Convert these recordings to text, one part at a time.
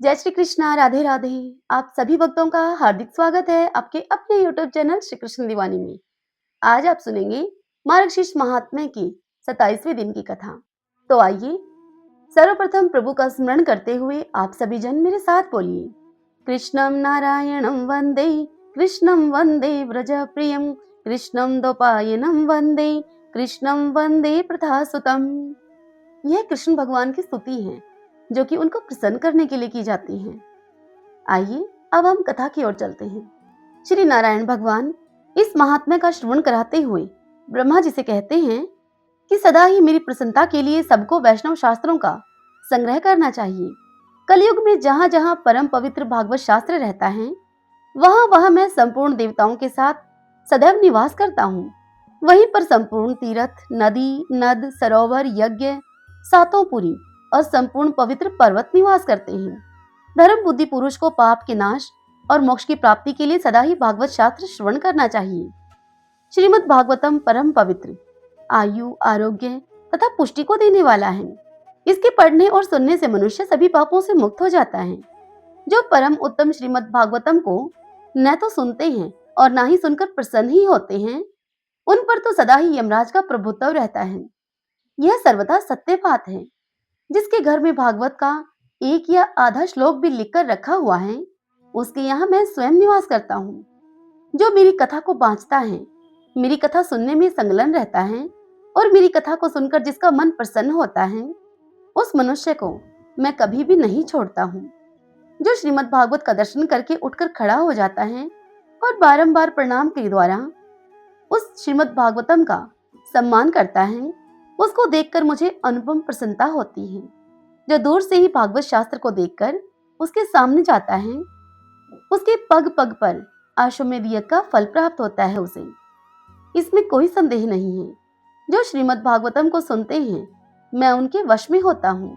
जय श्री कृष्णा, राधे राधे। आप सभी भक्तों का हार्दिक स्वागत है आपके अपने यूट्यूब चैनल श्री कृष्ण दीवानी में। आज आप सुनेंगे मार्गशीर्ष महात्म्य की 27वें दिन की कथा। तो आइए सर्वप्रथम प्रभु का स्मरण करते हुए आप सभी जन मेरे साथ बोलिए। कृष्णं नारायणं वंदे, कृष्णं वंदे व्रज प्रियं, कृष्णं द्वैपायनं वंदे, कृष्णं वंदे प्रथासुतम्। यह कृष्ण भगवान की स्तुति है जो कि उनको प्रसन्न करने के लिए की जाती है। आइए अब हम कथा की ओर चलते हैं। श्री नारायण भगवान इस महात्म्य का श्रवण कराते हुए ब्रह्मा जी से कहते हैं कि सदा ही मेरी प्रसन्नता के लिए सबको वैष्णव शास्त्रों का संग्रह करना चाहिए। कलयुग में जहाँ जहाँ परम पवित्र भागवत शास्त्र रहता है वहाँ वहाँ मैं संपूर्ण देवताओं के साथ सदैव निवास करता हूँ। वहीं पर संपूर्ण तीर्थ, नदी, नद, सरोवर, यज्ञ, सातों पुरी और संपूर्ण पवित्र पर्वत निवास करते हैं। धर्म बुद्धि पुरुष को पाप के नाश और मोक्ष की प्राप्ति के लिए सदा ही भागवत शास्त्र श्रवण करना चाहिए। श्रीमद् भागवतम परम पवित्र, आयु, आरोग्य तथा पुष्टि को देने वाला है। इसके पढ़ने और सुनने से मनुष्य सभी पापों से मुक्त हो जाता है। जो परम उत्तम श्रीमद् भागवतम को न तो सुनते हैं और न ही सुनकर प्रसन्न ही होते हैं, उन पर तो सदा ही यमराज का प्रभुत्व रहता है। यह सर्वथा सत्य बात है। जिसके घर में भागवत का एक या आधा श्लोक भी लिखकर रखा हुआ है, उसके यहाँ मैं स्वयं निवास करता हूँ। जो मेरी कथा को बांचता है, मेरी कथा सुनने में संलग्न रहता है और मेरी कथा को सुनकर जिसका मन प्रसन्न होता है, उस मनुष्य को मैं कभी भी नहीं छोड़ता हूँ। जो श्रीमद् भागवत का दर्शन करके उठकर खड़ा हो जाता है और बारंबार प्रणाम के द्वारा उस श्रीमद् भागवतम का सम्मान करता है, उसको देखकर मुझे अनुपम प्रसन्नता होती है। जो दूर से ही भागवत शास्त्र को देखकर उसके सामने जाता है, उसके पग पग पर अश्वमेध यज्ञ का फल प्राप्त होता है उसे। इसमें कोई संदेह नहीं है। जो श्रीमद् भागवतम को सुनते हैं, मैं उनके वश में होता हूँ।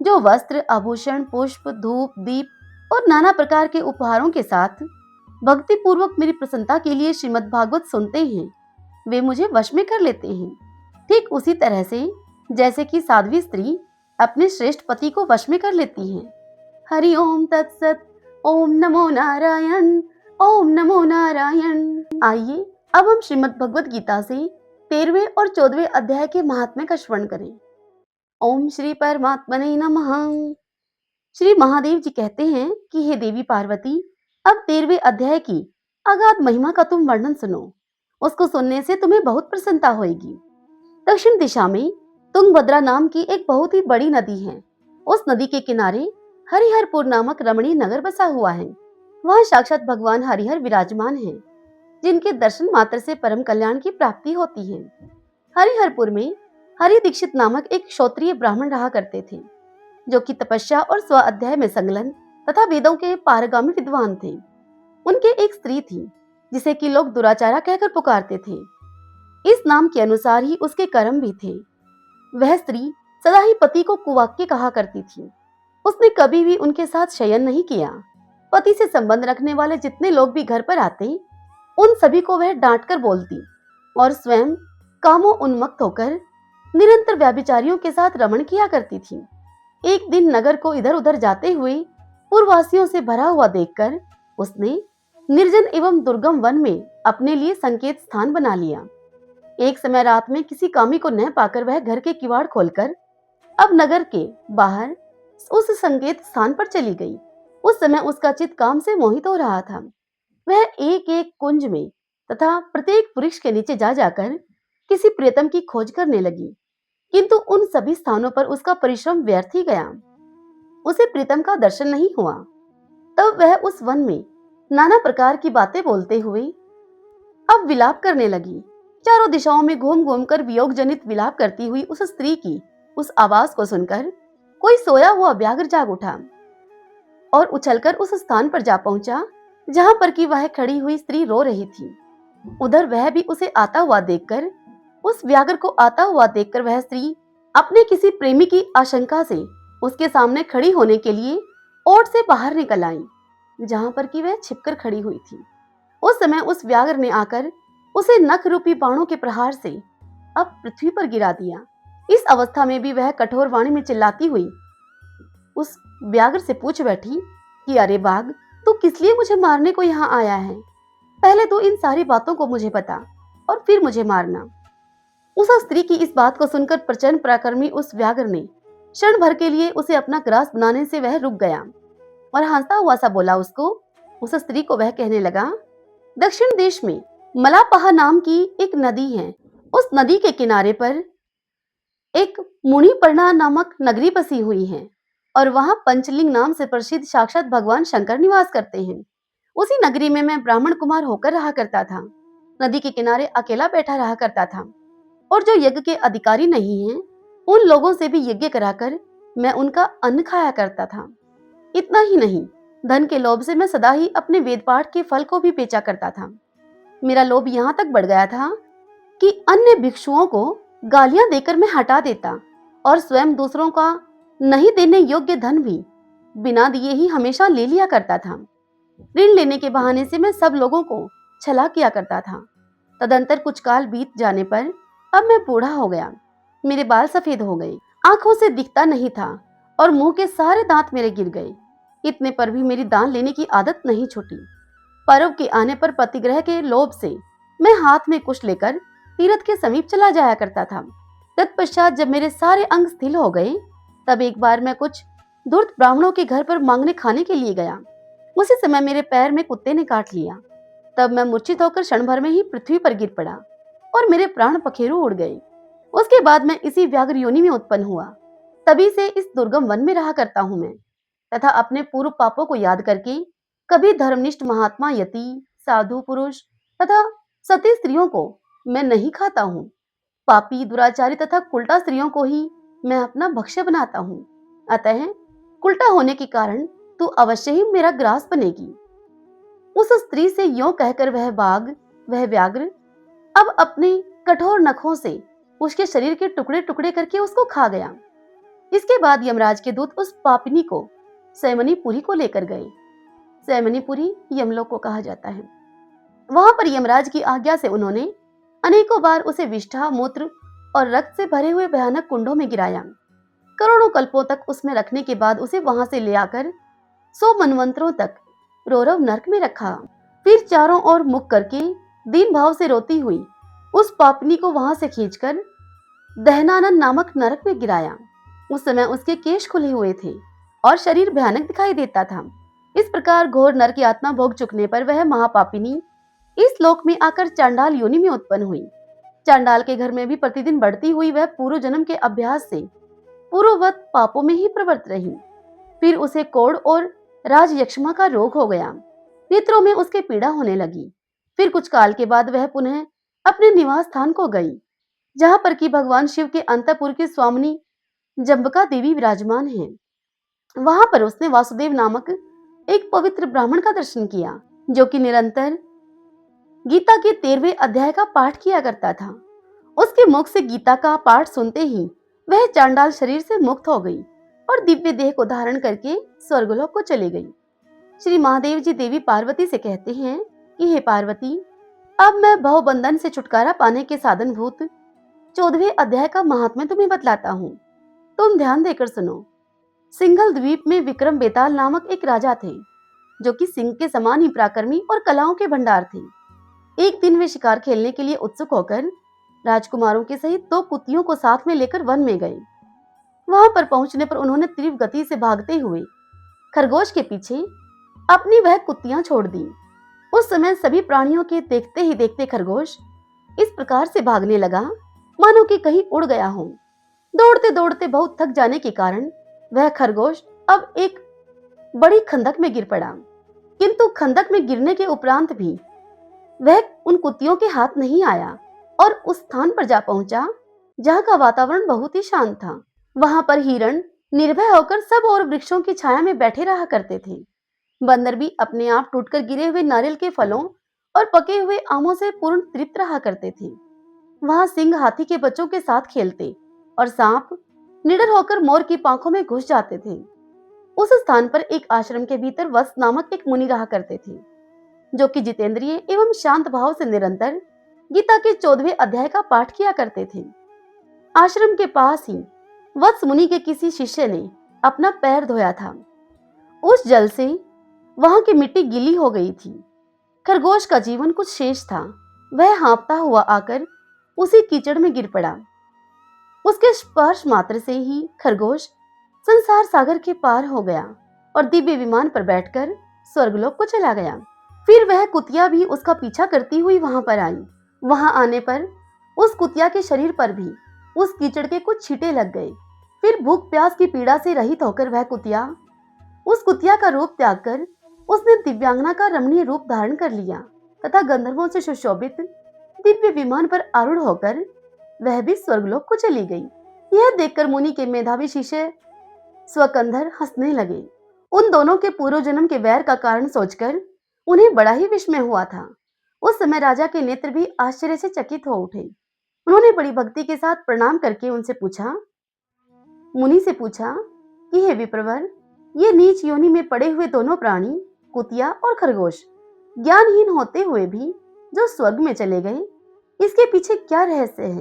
जो वस्त्र, आभूषण, पुष्प, धूप, दीप और नाना प्रकार के उपहारों के साथ भक्ति पूर्वक मेरी प्रसन्नता के लिए श्रीमद् भागवत सुनते हैं, वे मुझे वश में कर लेते हैं। ठीक उसी तरह से जैसे कि साध्वी स्त्री अपने श्रेष्ठ पति को वश में कर लेती है। हरि ओम तत्सत। ओम नमो नारायण। ओम नमो नारायण। आइए अब हम श्रीमद् भगवद गीता से 13वें और 14वें अध्याय के महात्म्य का श्रवण करें। ओम श्री परमात्मने नमः। श्री महादेव जी कहते हैं कि हे देवी पार्वती, अब 13वें अध्याय की अगाध महिमा का तुम वर्णन सुनो। उसको सुनने से तुम्हें बहुत प्रसन्नता होगी। दक्षिण दिशा में तुंगभद्रा नाम की एक बहुत ही बड़ी नदी है। उस नदी के किनारे हरिहरपुर नामक रमणीय नगर बसा हुआ है। वहाँ साक्षात भगवान हरिहर विराजमान हैं, जिनके दर्शन मात्र से परम कल्याण की प्राप्ति होती है। हरिहरपुर में हरि दीक्षित नामक एक क्षत्रिय ब्राह्मण रहा करते थे, जो कि तपस्या और स्व अध्याय में संलग्न तथा वेदों के पारगामी विद्वान थे। उनके एक स्त्री थी जिसे कि लोग दुराचारा कहकर पुकारते थे। इस नाम के अनुसार ही उसके कर्म भी थे। वह स्त्री सदा ही पति को कुवाक्य कहा करती थी। उसने कभी भी उनके साथ शयन नहीं किया। पति से संबंध रखने वाले जितने लोग भी घर पर आते, उन सभी को वह डांट कर बोलती और स्वयं कामों उन्मत्त होकर निरंतर व्याभिचारियों के साथ रमण किया करती थी। एक दिन नगर को इधर उधर जाते हुए पूर्ववासियों से भरा हुआ देखकर उसने निर्जन एवं दुर्गम वन में अपने लिए संकेत स्थान बना लिया। एक समय रात में किसी कामी को न पाकर वह घर के किवाड़ खोलकर अब नगर के बाहर उस संकेत स्थान पर चली गई। उस समय उसका चित्त काम से मोहित हो रहा था। वह एक एक कुंज में तथा प्रत्येक वृक्ष के नीचे जा जाकर किसी प्रियतम की खोज करने लगी, किंतु उन सभी स्थानों पर उसका परिश्रम व्यर्थ ही गया। उसे प्रीतम का दर्शन नहीं हुआ। तब वह उस वन में नाना प्रकार की बातें बोलते हुए अब विलाप करने लगी। चारों दिशाओं में घूम घूम कर वियोग जनित विलाप करती हुई उस स्त्री की उस आवाज को सुनकर कोई सोया हुआ व्याघ्र जाग उठा और उछलकर उस स्थान पर जा पहुंचा जहां पर कि वह खड़ी हुई स्त्री रो रही थी। उधर वह भी उसे आता हुआ देखकर उस व्याघ्र को आता हुआ देखकर वह स्त्री अपने किसी प्रेमी की आशंका से उसके सामने खड़ी होने के लिए ओट से बाहर निकल आई, जहां पर कि वह छिपकर खड़ी हुई थी। उस समय उस व्याघ्र ने आकर उसे नख रूपी बाणों के प्रहार से अब पृथ्वी पर गिरा दिया। इस अवस्था में भी वह कठोर वाणी में चिल्लाती हुई उस व्याघ्र से पूछ बैठी कि अरे बाघ, तू किस लिए मुझे मारने को यहाँ आया है? पहले तो इन सारी बातों को मुझे बता और फिर मुझे मारना। उस स्त्री की इस बात को सुनकर प्रचंड पराक्रमी उस व्याघ्र ने क्षण भर के लिए उसे अपना ग्रास बनाने से वह रुक गया और हंसता हुआ सा बोला उसको। उस स्त्री को वह कहने लगा, दक्षिण देश में मलापहा नाम की एक नदी है। उस नदी के किनारे पर एक मुनिपर्णा नामक नगरी बसी हुई है और वहां पंचलिंग नाम से प्रसिद्ध साक्षात भगवान शंकर निवास करते हैं। उसी नगरी में मैं ब्राह्मण कुमार होकर रहा करता था। नदी के किनारे अकेला बैठा रहा करता था और जो यज्ञ के अधिकारी नहीं हैं, उन लोगों से भी यज्ञ कराकर मैं उनका अन्न खाया करता था। इतना ही नहीं, धन के लोभ से मैं सदा ही अपने वेद पाठ के फल को भी बेचा करता था। मेरा लोभ यहाँ तक बढ़ गया था कि अन्य भिक्षुओं को गालियां देकर मैं हटा देता और स्वयं दूसरों का नहीं देने योग्य धन भी बिना दिए ही हमेशा ले लिया करता था। ऋण लेने के बहाने से मैं सब लोगों को छला किया करता था। तदंतर कुछ काल बीत जाने पर अब मैं बूढ़ा हो गया। मेरे बाल सफेद हो गए, आंखों से दिखता नहीं था और मुंह के सारे दांत मेरे गिर गए। इतने पर भी मेरी दान लेने की आदत नहीं छूटी। पर्व के आने पर पतिग्रह के लोभ से मैं हाथ में कुश लेकर तीर्थ के समीप चला जाया करता था। तत्पश्चात जब मेरे सारे अंग स्थिर हो गए, तब एक बार मैं कुछ धूर्त ब्राह्मणों के घर पर मांगने खाने के लिए गया। उसी समय मेरे पैर में कुत्ते ने काट लिया। तब मैं मूर्छित होकर क्षण भर में ही पृथ्वी पर गिर पड़ा और मेरे प्राण पखेरु उड़ गए। उसके बाद मैं इसी व्याघ्र योनि में उत्पन्न हुआ। तभी से इस दुर्गम वन में रहा करता हूँ मैं, तथा अपने पूर्व पापों को याद करके कभी धर्मनिष्ठ महात्मा, यति, साधु पुरुष तथा सती स्त्रियों को मैं नहीं खाता हूँ। पापी, दुराचारी तथा कुल्टा स्त्रियों को ही मैं अपना भक्ष्य बनाता हूँ। अतः कुल्टा होने के कारण तू अवश्य ही मेरा ग्रास बनेगी। उस स्त्री से यों कहकर वह बाघ, वह व्याघ्र अब अपने कठोर नखों से उसके शरीर के टुकड़े टुकड़े करके उसको खा गया। इसके बाद यमराज के दूत उस पापिनी को सैमनीपुरी को लेकर गए। सैमनीपुरी यमलोक को कहा जाता है। वहां पर यमराज की आज्ञा से उन्होंने अनेकों बार उसे विष्ठा, मूत्र और रक्त से भरे हुए भयानक कुंडों में गिराया। करोड़ों कल्पों तक उसमें रखने के बाद उसे वहां से ले आकर 100 मनवंतरों तक रौरव नरक में रखा। फिर चारों ओर मुख करके दीन भाव से रोती हुई उस पापनी को वहां से खींचकर दहनानंद नामक नरक में गिराया। उस समय उसके केश खुले हुए थे और शरीर भयानक दिखाई देता था। इस प्रकार घोर नरक यातना भोग चुकने पर वह महापापिनी इस लोक में आकर चांडाल योनि में उत्पन्न हुई। चांडाल के घर में भी प्रतिदिन बढ़ती हुई वह पूर्व जन्म के अभ्यास से पूर्ववत पापों में ही प्रवृत्त रही। फिर उसे कोढ़ और राजयक्ष्मा का रोग हो गया। नेत्रों में उसके पीड़ा होने लगी। फिर कुछ काल के बाद वह पुनः अपने निवास स्थान को गई, जहां पर कि भगवान शिव के अंतपुर की स्वामिनी जम्बका देवी विराजमान है। वहां पर उसने वासुदेव नामक एक पवित्र ब्राह्मण का दर्शन किया, जो कि निरंतर गीता के 13वें अध्याय का पाठ किया करता था। उसके मुख से गीता का पाठ सुनते ही वह चांडाल शरीर से मुक्त हो गई और दिव्य देह को धारण करके स्वर्गलोक को चली गई। श्री महादेव जी देवी पार्वती से कहते हैं कि हे पार्वती, अब मैं भवबंधन से छुटकारा पाने के साधनभूत 14वें अध्याय का महात्म्य तुम्हें बतलाता हूँ। तुम ध्यान देकर सुनो। सिंघल द्वीप में विक्रम बेताल नामक एक राजा थे, जो कि सिंह के समान ही पराक्रमी और कलाओं के भंडार थे। एक दिन वे शिकार खेलने के लिए उत्सुक होकर राजकुमारों के सहित 2 कुतियों को साथ में लेकर वन में गए। वहां पर पहुंचने पर उन्होंने तीव्र गति से भागते हुए खरगोश के पीछे अपनी वह कुतियां छोड़ दी। उस समय सभी प्राणियों के देखते ही देखते खरगोश इस प्रकार से भागने लगा मानो कि कहीं उड़ गया हो। दौड़ते दौड़ते बहुत थक जाने के कारण वह खरगोश अब एक बड़ी खंदक में गिर पड़ा, किंतु खंदक में गिरने के उपरांत भी वह उन कुतियों के हाथ नहीं आया और उस स्थान पर जा पहुंचा जहां का वातावरण बहुत ही शांत था। वहां पर हिरण निर्भय होकर सब और वृक्षों की छाया में बैठे रहा करते थे। बंदर भी अपने आप टूटकर गिरे हुए नारियल के फलों और पके हुए आमों से पूर्ण तृप्त रहा करते थे। वहां सिंह हाथी के बच्चों के साथ खेलते और सांप निडर होकर मोर की पांखों में घुस जाते थे। उस स्थान पर एक आश्रम के भीतर वत्स नामक एक मुनि रहा करते थे, जो कि जितेंद्रिय एवं शांत भाव से निरंतर गीता के 14वें अध्याय का पाठ किया करते थे। आश्रम के पास ही वत्स मुनि के किसी शिष्य ने अपना पैर धोया था। उस जल से वहां की मिट्टी गीली हो गई थी। खरगोश का जीवन कुछ शेष था। वह हाँफता हुआ आकर उसी कीचड़ में गिर पड़ा। उसके स्पर्श मात्र से ही खरगोश संसार सागर के पार हो गया और दिव्य विमान पर बैठकर स्वर्गलोक को चला गया। फिर वह कुतिया भी उसका पीछा करती हुई वहां पर आई। वहां आने पर उस कुतिया के शरीर पर भी उस कीचड़ के कुछ छींटे लग गए। फिर भूख प्यास की पीड़ा से रहित होकर वह कुतिया उस कुतिया का रूप त्याग कर उसने दिव्यांगना का रमणीय रूप धारण कर लिया तथा गंधर्वों से सुशोभित दिव्य विमान पर आरूढ़ होकर वह भी स्वर्गलोक को चली गई। यह देखकर मुनि के मेधावी शिष्य स्वकंधर हंसने लगे। उन दोनों के पूर्व जन्म के वैर का कारण सोचकर उन्हें बड़ा ही विस्मय हुआ था। उस समय राजा के नेत्र भी आश्चर्य से चकित हो उठे। उन्होंने बड़ी भक्ति के साथ प्रणाम करके मुनि से पूछा कि हे विप्रवर, ये नीच योनि में पड़े हुए दोनों प्राणी कुतिया और खरगोश ज्ञानहीन होते हुए भी जो स्वर्ग में चले गए, इसके पीछे क्या रहस्य है,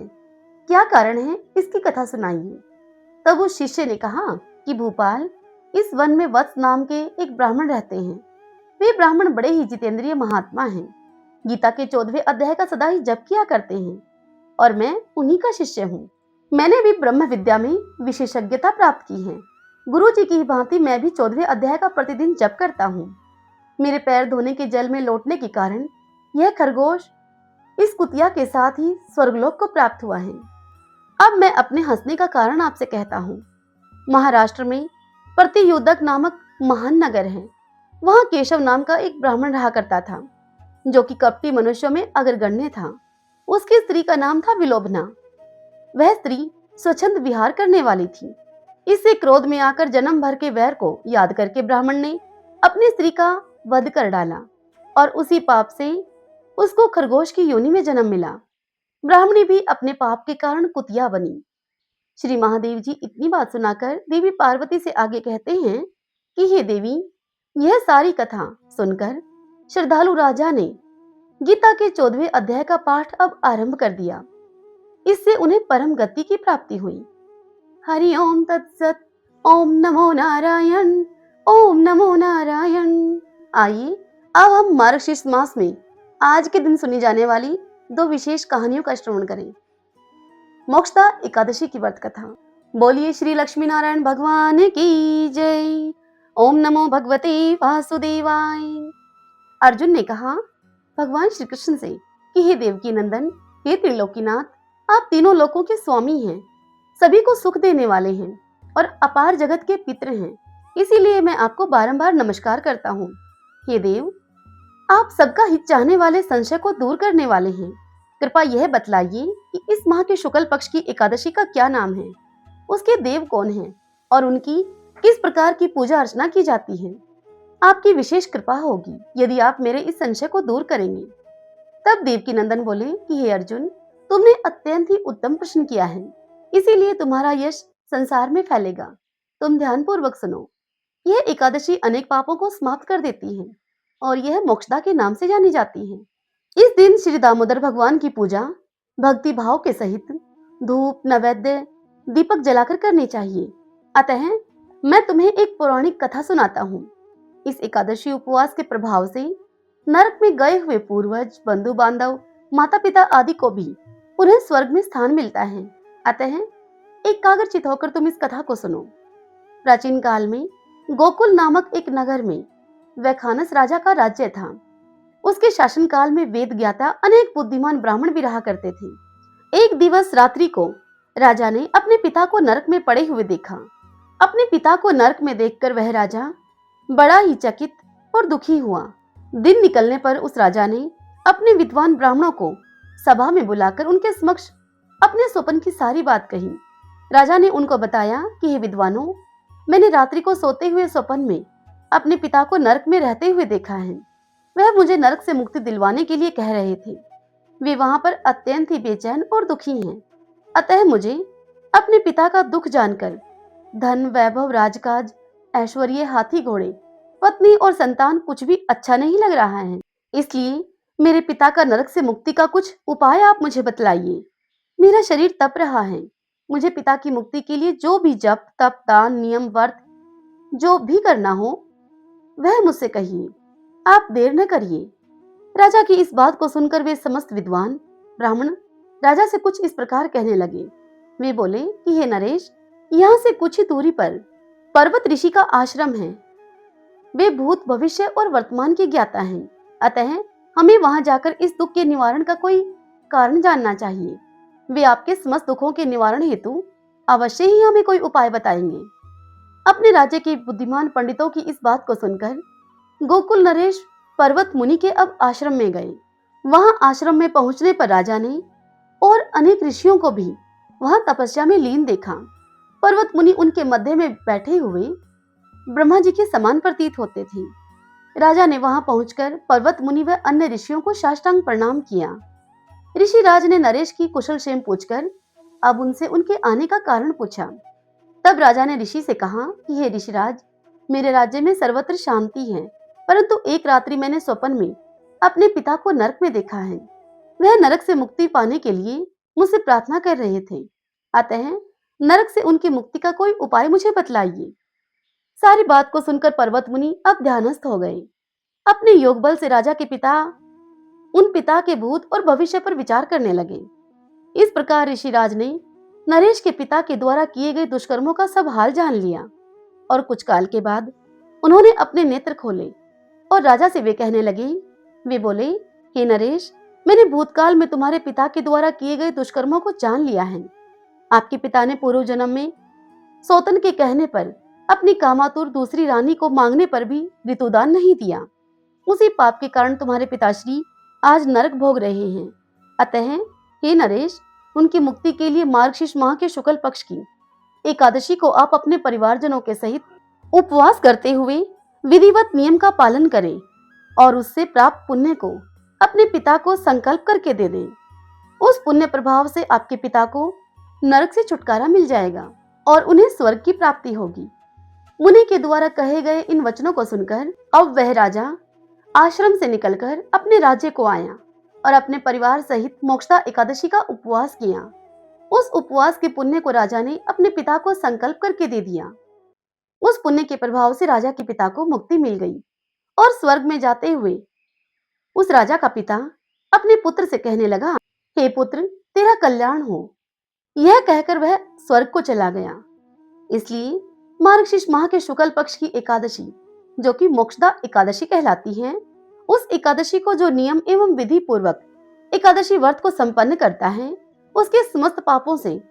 क्या कारण है, इसकी कथा सुनाइए। तब उस शिष्य ने कहा कि भूपाल, इस वन में वत्स नाम के एक ब्राह्मण रहते हैं। वे ब्राह्मण बड़े ही जितेंद्रिय महात्मा हैं। गीता के 14वें अध्याय का सदा ही जप किया करते हैं और मैं उन्हीं का शिष्य हूँ। मैंने भी ब्रह्म विद्या में विशेषज्ञता प्राप्त की है। गुरु जी की भांति मैं भी 14वें अध्याय का प्रतिदिन जप करता हूँ। मेरे पैर धोने के जल में लौटने के कारण यह खरगोश इस कुतिया के साथ ही स्वर्गलोक को प्राप्त हुआ है। अब मैं अपने हंसने का कारण आपसे कहता हूँ। महाराष्ट्र में प्रतियोदक नामक महान नगर है। वहां केशव नाम का एक ब्राह्मण रहा करता था, जो कि कपटी मनुष्यों में अग्रगण्य था। उसकी स्त्री का नाम था विलोभना। वह स्त्री स्वच्छंद विहार करने वाली थी। इससे क्रोध में आकर जन्म भर के वैर को याद करके ब्राह्मण ने अपनी स्त्री का वध कर डाला और उसी पाप से उसको खरगोश की योनि में जन्म मिला। ब्राह्मणी भी अपने पाप के कारण कुतिया बनी। श्री महादेव जी इतनी बात सुनाकर देवी पार्वती से आगे कहते हैं कि हे देवी, यह सारी कथा सुनकर श्रद्धालु राजा ने गीता के 14वें अध्याय का पाठ अब आरंभ कर दिया। इससे उन्हें परम गति की प्राप्ति हुई। हरि ओम तत्सत। ओम नमो नारायण। ओम नमो नारायण। आइए अब हम मार्गशीर्ष मास में आज के दिन सुनी जाने वाली 2 विशेष कहानियों का श्रवण करें। मोक्षदा एकादशी की व्रत कथा। बोलिए श्री लक्ष्मी नारायण भगवान की जय। ओम नमो भगवते वासुदेवाय। अर्जुन ने कहा भगवान श्री कृष्ण से कि हे देवकी नंदन, हे त्रिलोकीनाथ, आप तीनों लोकों के स्वामी हैं, सभी को सुख देने वाले हैं और अपार जगत के पित्र हैं, इसीलिए मैं आपको बारंबार नमस्कार करता हूँ। हे देव, आप सबका हित चाहने वाले संशय को दूर करने वाले हैं। कृपा यह बतलाइए कि इस माह के शुक्ल पक्ष की एकादशी का क्या नाम है, उसके देव कौन हैं और उनकी किस प्रकार की पूजा अर्चना की जाती है। आपकी विशेष कृपा होगी यदि आप मेरे इस संशय को दूर करेंगे। तब देवकी नंदन बोले कि हे अर्जुन, तुमने अत्यंत ही उत्तम प्रश्न किया है, इसीलिए तुम्हारा यश संसार में फैलेगा। तुम ध्यान पूर्वक सुनो। यह एकादशी अनेक पापों को समाप्त कर देती है और यह मोक्षदा के नाम से जानी जाती है। इस दिन श्री दामोदर भगवान की पूजा भक्ति भाव के सहित धूप, नैवेद्य, दीपक जलाकर करनी चाहिए। अतः मैं तुम्हें एक पौराणिक कथा सुनाता हूँ। इस एकादशी उपवास के प्रभाव से नरक में गए हुए पूर्वज, बंधु बांधव, माता पिता आदि को भी पुनः स्वर्ग में स्थान मिलता है। अतः एकाग्रचित होकर तुम इस कथा को सुनो। प्राचीन काल में गोकुल नामक एक नगर में वैखानस राजा का राज्य था। उसके शासनकाल में वेद ज्ञाता अनेक बुद्धिमान ब्राह्मण भी रहा करते थे। एक दिवस रात्रि को राजा ने अपने पिता को नरक में पड़े हुए देखा। अपने पिता को नरक में देखकर वह राजा बड़ा ही चकित और दुखी हुआ। दिन निकलने पर उस राजा ने अपने विद्वान ब्राह्मणों को सभा में बुलाकर उनके समक्ष अपने स्वप्न की सारी बात कही। राजा ने उनको बताया कि हे विद्वानों, मैंने रात्रि को सोते हुए स्वप्न में अपने पिता को नरक में रहते हुए देखा है। वह मुझे नरक से मुक्ति दिलवाने के लिए कह रहे थे। वे वहां पर अत्यंत ही बेचैन और दुखी हैं। अतः मुझे अपने पिता का दुख जानकर धन, वैभव, राजकाज, ऐश्वर्य, हाथी घोड़े, पत्नी और संतान कुछ भी अच्छा नहीं लग रहा है। इसलिए मेरे पिता का नरक से मुक्ति का कुछ उपाय आप मुझे बतलाइए। मेरा शरीर तप रहा है। मुझे पिता की मुक्ति के लिए जो भी जप, तप, दान, नियम, व्रत जो भी करना हो वह मुझसे कहिए, आप देर न करिए। राजा की इस बात को सुनकर वे समस्त विद्वान ब्राह्मण राजा से कुछ इस प्रकार कहने लगे। वे बोले कि हे नरेश, यहाँ से कुछ ही दूरी पर पर्वत ऋषि का आश्रम है। वे भूत भविष्य और वर्तमान के ज्ञाता हैं, अतः हमें वहां जाकर इस दुख के निवारण का कोई कारण जानना चाहिए। वे आपके समस्त दुखों के निवारण हेतु अवश्य ही हमें कोई उपाय बताएंगे। अपने राज्य के बुद्धिमान पंडितों की इस बात को सुनकर गोकुल नरेश पर्वत मुनि के अब आश्रम में गए। वहां आश्रम में पहुंचने पर राजा ने और अनेक ऋषियों को भी वहां तपस्या में लीन देखा। पर्वत मुनि उनके मध्य में बैठे हुए ब्रह्मा जी के समान प्रतीत होते थे। राजा ने वहां पहुंचकर पर्वत मुनि व अन्य ऋषियों को साष्टांग प्रणाम किया। ऋषि राज ने नरेश की कुशल क्षेम पूछकर अब उनसे उनके आने का कारण पूछा। तब राजा ने ऋषि से कहा कि हे ऋषिराज, मेरे राज्य में सर्वत्र शांति है, परंतु एक रात्रि मैंने स्वप्न में अपने पिता को नरक में देखा है। वह नरक से मुक्ति पाने के लिए मुझसे प्रार्थना कर रहे थे, अतः नरक से उनकी मुक्ति का कोई उपाय मुझे बतलाइए। सारी बात को सुनकर पर्वत मुनि अब ध्यानस्थ हो गए। अपने योग बल से राजा के उन पिता के भूत और भविष्य पर विचार करने लगे। इस प्रकार ऋषिराज ने नरेश के पिता के द्वारा किए गए दुष्कर्मों का सब हाल जान लिया और कुछ काल के बाद उन्होंने अपने नेत्र खोले और राजा से वे कहने लगे। वे बोले, हे नरेश, मैंने भूतकाल में तुम्हारे पिता के द्वारा किए गए दुष्कर्मों को जान लिया है। आपके पिता ने पूर्व जन्म में सौतन के कहने पर अपनी कामातुर दूसरी रानी को मांगने पर भी ऋतुदान नहीं दिया। उसी पाप के कारण तुम्हारे पिताश्री आज नरक भोग रहे हैं। अतः हे नरेश, उनकी मुक्ति के लिए मार्गशीर्ष माह के शुक्ल पक्ष की एकादशी को आप अपने परिवारजनों के सहित उपवास करते हुए विधिवत नियम का पालन करें और उससे प्राप्त पुण्य को अपने पिता को संकल्प करके दे दें। उस पुण्य प्रभाव से आपके पिता को नरक से छुटकारा मिल जाएगा और उन्हें स्वर्ग की प्राप्ति होगी। मुनि के द्वारा कहे गए इन वचनों को सुनकर अब वह राजा आश्रम से निकलकर अपने राज्य को आया और अपने परिवार सहित मोक्षदा एकादशी का उपवास किया। उस उपवास के पुण्य को राजा ने अपने पिता को संकल्प करके दे दिया। उस पुण्य के प्रभाव से राजा के पिता को मुक्ति मिल गई और स्वर्ग में जाते हुए उस राजा का पिता अपने पुत्र से कहने लगा, हे पुत्र, तेरा कल्याण हो। यह कहकर वह स्वर्ग को चला गया। इसलिए मार्गशीर्ष माह के शुक्ल पक्ष की एकादशी, जो कि मोक्षदा एकादशी कहलाती है, उस एकादशी को जो नियम एवं विधि पूर्वक एकादशी व्रत को संपन्न करता है, उसके समस्त पापों से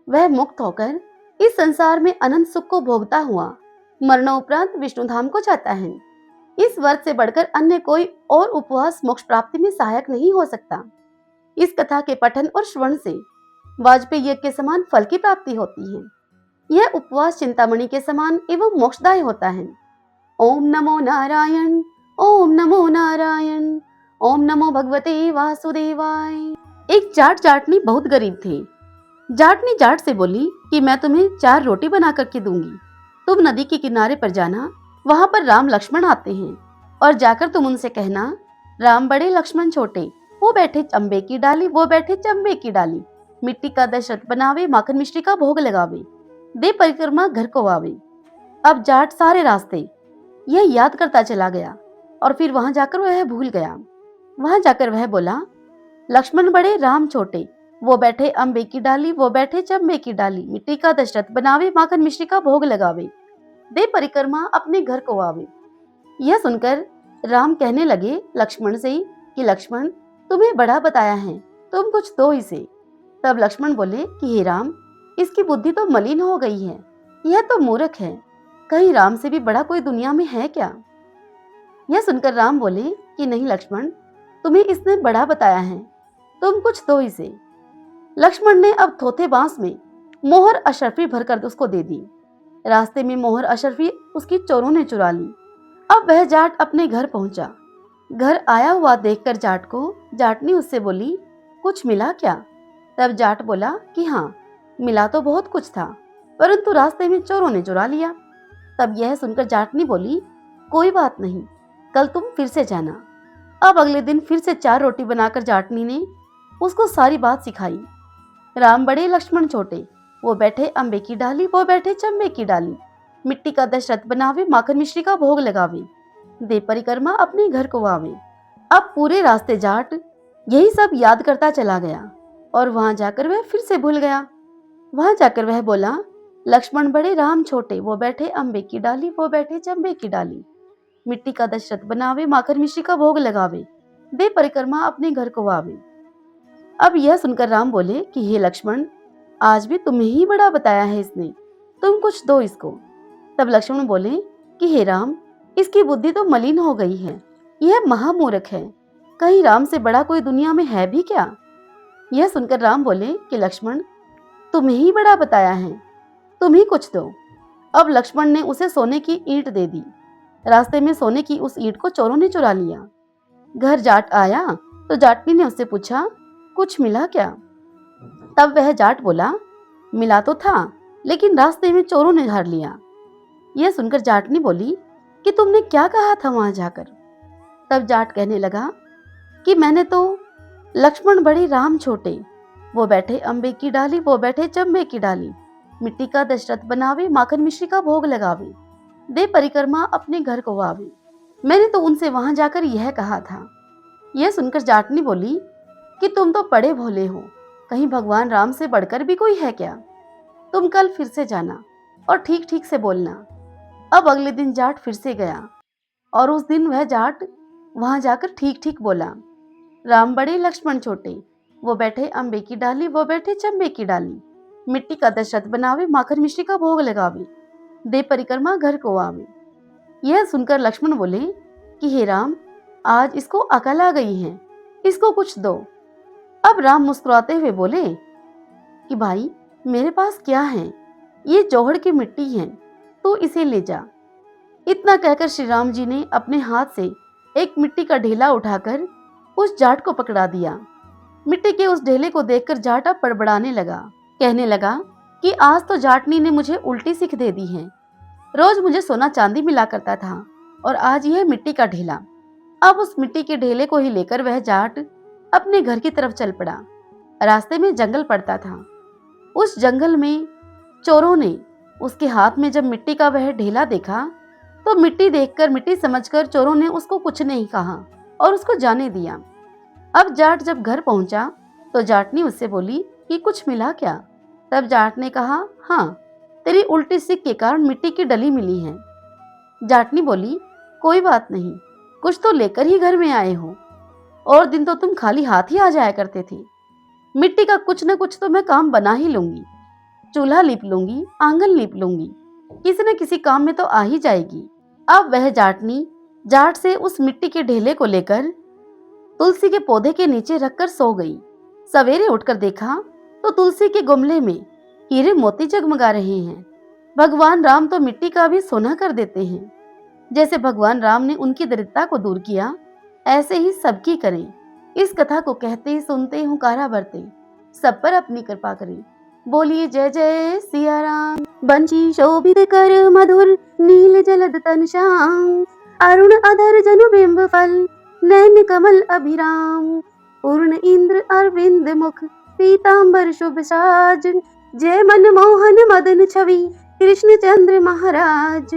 वह मुक्त होकर इस संसार में अनंत सुख को भोगता हुआ मरणोपरांत विष्णु धाम को जाता है। इस व्रत से बढ़कर अन्य कोई और उपवास मोक्ष प्राप्ति में सहायक नहीं हो सकता। इस कथा के पठन और श्रवण से वाजपेयी यज्ञ के समान फल की प्राप्ति होती है। यह उपवास चिंतामणि के समान एवं मोक्षदायी होता है। ओम नमो नारायण, ओम नमो नारायण, ओम नमो भगवते वासुदेवाय। एक जाटनी बहुत गरीब थे। जाटनी जाट से बोली कि मैं तुम्हें 4 रोटी बना करके दूंगी। तुम नदी के किनारे पर जाना, वहां पर राम लक्ष्मण आते हैं और जाकर तुम उनसे कहना, राम बड़े लक्ष्मण छोटे, वो बैठे चंबे की डाली, वो बैठे चंबे की डाली, मिट्टी का दशरथ बनावे, माखन मिश्री का भोग लगावे, दे परिक्रमा घर को आवे। अब जाट सारे रास्ते यह याद करता चला गया और फिर वहां जाकर वह भूल गया। वहां जाकर वह बोला, लक्ष्मण बड़े राम छोटे, वो बैठे अम्बे की डाली, वो बैठे चंबे की डाली, मिट्टी का दशरथ बनावे, माखन मिश्री का भोग लगावे, दे परिक्रमा अपने घर को आवे। यह सुनकर राम कहने लगे लक्ष्मण से कि लक्ष्मण, तुम्हें बड़ा बताया है, तुम कुछ दो इसे। तब लक्ष्मण बोले कि हे राम, इसकी बुद्धि तो मलिन हो गई है, यह तो मूर्ख है, कहीं राम से भी बड़ा कोई दुनिया में है क्या? यह सुनकर राम बोले कि नहीं लक्ष्मण, तुम्हें इसने बड़ा बताया है, तुम कुछ दो इसे। लक्ष्मण ने अब थोथे बांस में मोहर अशरफी भरकर उसको दे दी। रास्ते में मोहर अशरफी उसकी चोरों ने चुरा ली। अब वह जाट अपने घर पहुंचा। घर आया हुआ देखकर जाट को जाटनी उससे बोली, कुछ मिला क्या? तब जाट बोला कि हाँ, मिला तो बहुत कुछ था, परंतु रास्ते में चोरों ने चुरा लिया। तब यह सुनकर जाटनी बोली, कोई बात नहीं, कल तुम फिर से जाना। अब अगले दिन फिर से 4 रोटी बनाकर जाटनी ने उसको सारी बात सिखाई। राम बड़े लक्ष्मण छोटे, वो बैठे अम्बे की डाली, वो बैठे चंबे की डाली, मिट्टी का दशरथ बनावे, माखन मिश्री का भोग लगावे, दे परिक्रमा अपने घर को आवे। अब पूरे रास्ते जाट यही सब याद करता चला गया और वहां जाकर वह फिर से भूल गया। वहां जाकर वह बोला, लक्ष्मण बड़े राम छोटे, वो बैठे अम्बे की डाली, वो बैठे चंबे की डाली। मिट्टी का दशरथ बनावे, माखन मिश्री का भोग लगावे, दे परिक्रमा अपने घर को आवे। अब यह सुनकर राम बोले कि हे लक्ष्मण, आज भी तुम्हें ही बड़ा बताया है इसने, तुम कुछ दो इसको। तब लक्ष्मण बोले कि हे राम, इसकी बुद्धि तो मलिन हो गई है, यह महामूर्ख है, कहीं राम से बड़ा कोई दुनिया में है भी क्या। यह सुनकर राम बोले कि लक्ष्मण, तुम्हें ही बड़ा बताया है, तुम ही कुछ दो। अब लक्ष्मण ने उसे सोने की ईंट दे दी। रास्ते में सोने की उस ईंट को चोरों ने चुरा लिया। घर जाट आया तो जाटनी ने उससे पूछा, कुछ मिला क्या? तब वह जाट बोला, मिला तो था, लेकिन रास्ते में चोरों ने हर लिया। यह सुनकर जाटनी बोली कि तुमने क्या कहा था वहां जाकर? तब जाट कहने लगा कि मैंने तो लक्ष्मण बड़े राम छोटे, वो बैठे अम्बे की डाली, वो बैठे चंबे की डाली, मिट्टी का दशरथ बनावे, माखन मिश्री का भोग लगावे, दे परिक्रमा अपने घर को आवे। मैंने तो उनसे वहां जाकर यह कहा था। यह सुनकर जाटनी बोली कि तुम तो बड़े भोले हो, कहीं भगवान राम से बढ़कर भी कोई है क्या? तुम कल फिर से जाना और ठीक ठीक से बोलना। अब अगले दिन जाट फिर से गया और उस दिन वह जाट वहां जाकर ठीक ठीक बोला, राम बड़े लक्ष्मण छोटे, वो बैठे अम्बे की डाली, वो बैठे चंबे की डाली, मिट्टी का दशरथ बनावे, माखन मिश्री का भोग लगावे, दे परिक्रमा घर को आवे। यह सुनकर लक्ष्मण बोले कि हे राम, आज इसको अकल आ गई है, इसको कुछ दो। अब राम मुस्कुराते हुए बोले कि भाई, मेरे पास क्या है, ये जौहड़ की मिट्टी है, तो इसे ले जा। इतना कहकर श्री राम जी ने अपने हाथ से एक मिट्टी का ढेला उठाकर उस जाट को पकड़ा दिया। मिट्टी के उस ढेले को देखकर जाट अब बड़बड़ाने लगा, कहने लगा कि आज तो जाटनी ने मुझे उल्टी सीख दे दी है। रोज मुझे सोना चांदी मिला करता था और आज यह मिट्टी का ढेला। अब उस मिट्टी के ढेले को ही लेकर वह जाट अपने घर की तरफ चल पड़ा। रास्ते में जंगल पड़ता था। उस जंगल में चोरों ने उसके हाथ में जब मिट्टी का वह ढेला देखा तो मिट्टी देखकर, मिट्टी समझकर चोरों ने उसको कुछ नहीं कहा और उसको जाने दिया। अब जाट जब घर पहुंचा तो जाटनी उससे बोली कि कुछ मिला क्या? तब जाट ने कहा, हाँ, तेरी उल्टी सीख के कारण मिट्टी की डली मिली है। जाटनी बोली, कोई बात नहीं, कुछ तो लेकर ही घर में आए हो, और दिन तो तुम खाली हाथ ही आ जाया करते थे। मिट्टी का कुछ न कुछ तो मैं काम बना ही लूंगी, चूल्हा लीप लूंगी, आंगन लीप लूंगी, किसी न किसी काम में तो आ ही जाएगी। अब वह जाटनी जाट से उस मिट्टी के ढेले को लेकर तुलसी के पौधे के नीचे रखकर सो गई। सवेरे उठकर देखा तो तुलसी के गमले में हीरे मोती जगमगा रहे हैं। भगवान राम तो मिट्टी का भी सोना कर देते हैं। जैसे भगवान राम ने उनकी दरिद्रता को दूर किया, ऐसे ही सबकी करें। इस कथा को कहते, सुनते, हुंकारा भरते, सब पर अपनी कृपा करें। बोलिए जय जय सिया राम। बंशी शोभित कर मधुर, नील जलद तन श्याम, अरुण अधर जनु बिंब फल, नैन कमल अभिराम, पूर्ण इंद्र अरविंद मुख, पीतांबर शुभ साज, जय मनमोहन मदन छवि, कृष्ण चंद्र महाराज,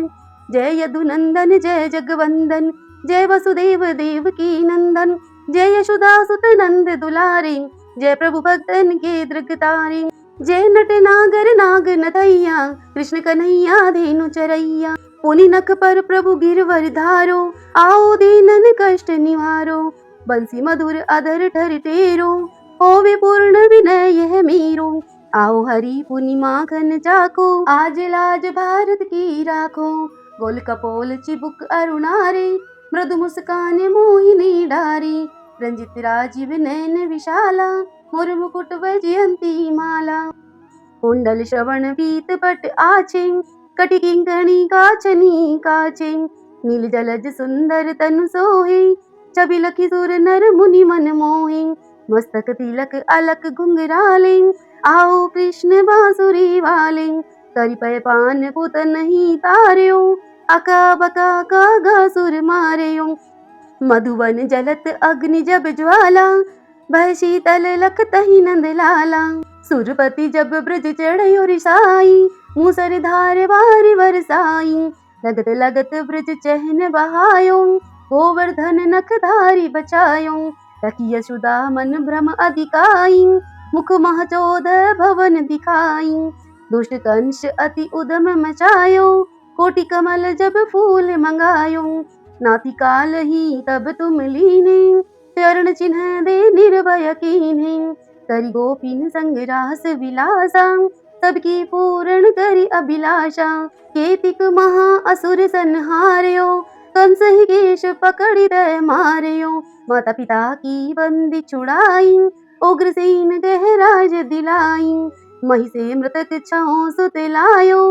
जय यदुनंदन जय जगवंदन, जय वसुदेव देवकी नंदन, जय यशोदा सुत नंद दुलारे, जय प्रभु भक्तन के दृगतारे, जय नट नागर नाग नथैया, कृष्ण कन्हैया धेनु चरैया, पुनि नख पर प्रभु गिरवर धारो, आओ दीनन कष्ट निवारो, बंसी मधुर अधर ठर टेरो, होवे पूर्ण विनय यह मीरो, आओ हरि पुनि माखन चाको, आज लाज भारत की राखो, गोल कपोल चिबुक अरुणारे, मृदु मुस्कान मोहिनी डारे, रंजित राजीव नैन विशाला, मोर मुकुट वैजयंती माला, कुंडल श्रवण पीत पट आचे, कटि किंकणी काचनी काचे, नील जलज सुंदर तनु सोहे, छवि लखी सुर नर मुनि मन मोहे, मस्तक तिलक अलक घुंघराले, आओ कृष्ण बांसुरी वाले, करिपय पान पुत नहीं तार्यो, अका बका का सुर मार्यो, मधुवन जलत अग्नि जब ज्वाला, भय शीतल लख तही नंद लाला, सुरपति जब ब्रज चढ़यो रिसाई, मूसरधार बार बरसाई, लगत लगत ब्रज चहन बहायो, गोवर्धन नखधारी बचायो, तकी यशोदा मन भ्रम अधिकाई, मुख मह 14 भवन दिखाई, दुष्ट कंस अति उदम मचायो, कोटि कमल जब फूल मंगायो, नाथि काल ही तब तुम लीने, चरण चिन्ह दे निर्भय कीन्हे, करि गोपीन संग रास विलासा, सबकी पूर्ण करि अभिलाषा, केतिक महा असुर संहार्यो, कंस ही केश पकड़ि दय मार्यो, माता पिता की बंदी छुड़ाई, उग्रसेन कह राज दिलाई, मही से मृतक छाओ सुत लायो,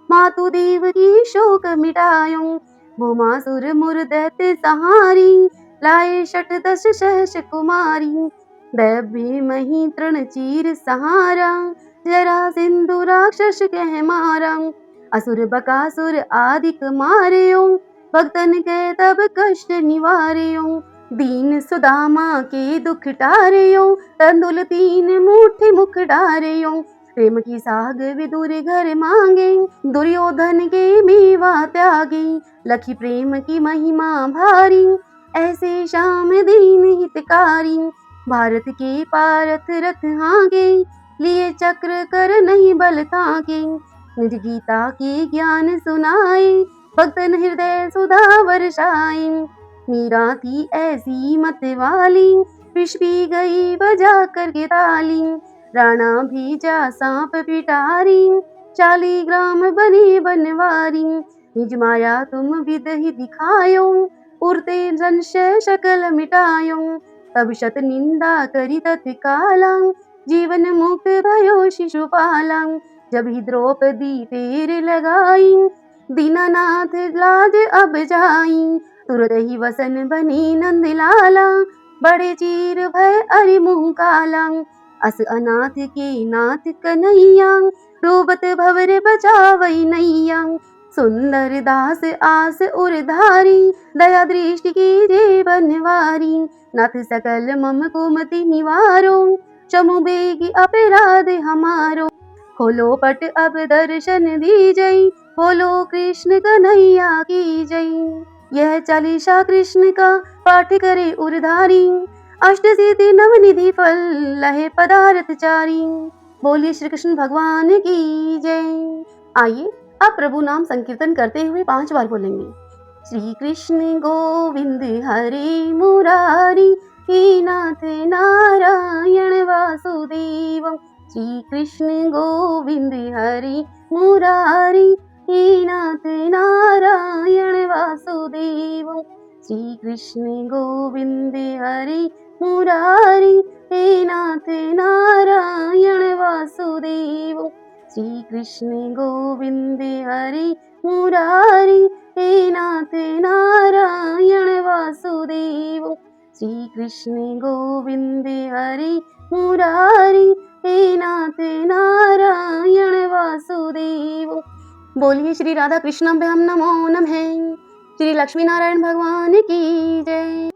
मातु देव की शोक मिटायो, भौमासुर मुर दैत्य सहारी, लाए शठ दश सहस कुमारी, दैव्य मही तृण चीर सहारा, जरा सिंधु राक्षस कह मारा, असुर बकासुर आदिक मार्यो, भक्तन के तब कष्ट निवार्यो, दीन सुदामा के दुख टार्यो, तंदुल 3 मुट्ठी मुख डार्यो, प्रेम की साग विदुर घर मांगे, दुर्योधन के मेवा त्यागे, लखी प्रेम की महिमा भारी, ऐसे श्याम दीन हितकारी, भारत के पारथ रथ हागे, लिए चक्र कर नहीं बल ताके, निज गीता के ज्ञान सुनाए, भक्तन हृदय सुधा वर्षाए, मीरा थी ऐसी मत वाली, विष पी गई बजा कर के ताली, राणा भेजा सांप पिटारी, 40 ग्राम बने बनवारी, निज माया तुम विद ही दिखायो, उड़ते संशय शकल मिटायो, तब शत निंदा करी तत्काला, जीवन मुक्त भयो शिशुपाला, जब ही द्रौपदी तेर लगाई, दीनानाथ लाज अब जाई, तुरत ही वसन बनी नंद लाला, बड़े चीर भय अरि मुँह काला, अस अनाथ के नाथ कन्हैया, डूबत भवर बचावई नैया, सुंदर दास आस उरधारी, दया दृष्टि की जे बनवारी, नाथ सकल मम कुमति निवारो, चमु बेगी अपराध हमारो, खोलो पट अब दर्शन दीजई, बोलो कृष्ण कन्हैया की जय। यह चालीसा कृष्ण का पाठ करे उरधारी, अष्ट सिद्धि नवनिधि फल लहे पदार्थ चारी, बोलिए श्री कृष्ण भगवान की जय। आइए अब प्रभु नाम संकीर्तन करते हुए 5 बार बोलेंगे। श्री कृष्ण गोविंद हरे मुरारी, हे नाथ नारायण वासुदेव, श्री कृष्ण गोविंद हरे मुरारी, हे नाथ नारायण वासुदेव, श्री कृष्ण गोविंद हरे मुरारी, हे नाथ नारायण वासुदेव, श्री कृष्ण गोविंद हरे मुरारी, हे नाथ नारायण वासुदेव, श्री कृष्ण गोविंद हरे मुरारी, हे नाथ नारायण वासुदेव। बोलिए श्री राधा कृष्णाभ्याम नमो नमः। श्री लक्ष्मी नारायण भगवान की जय।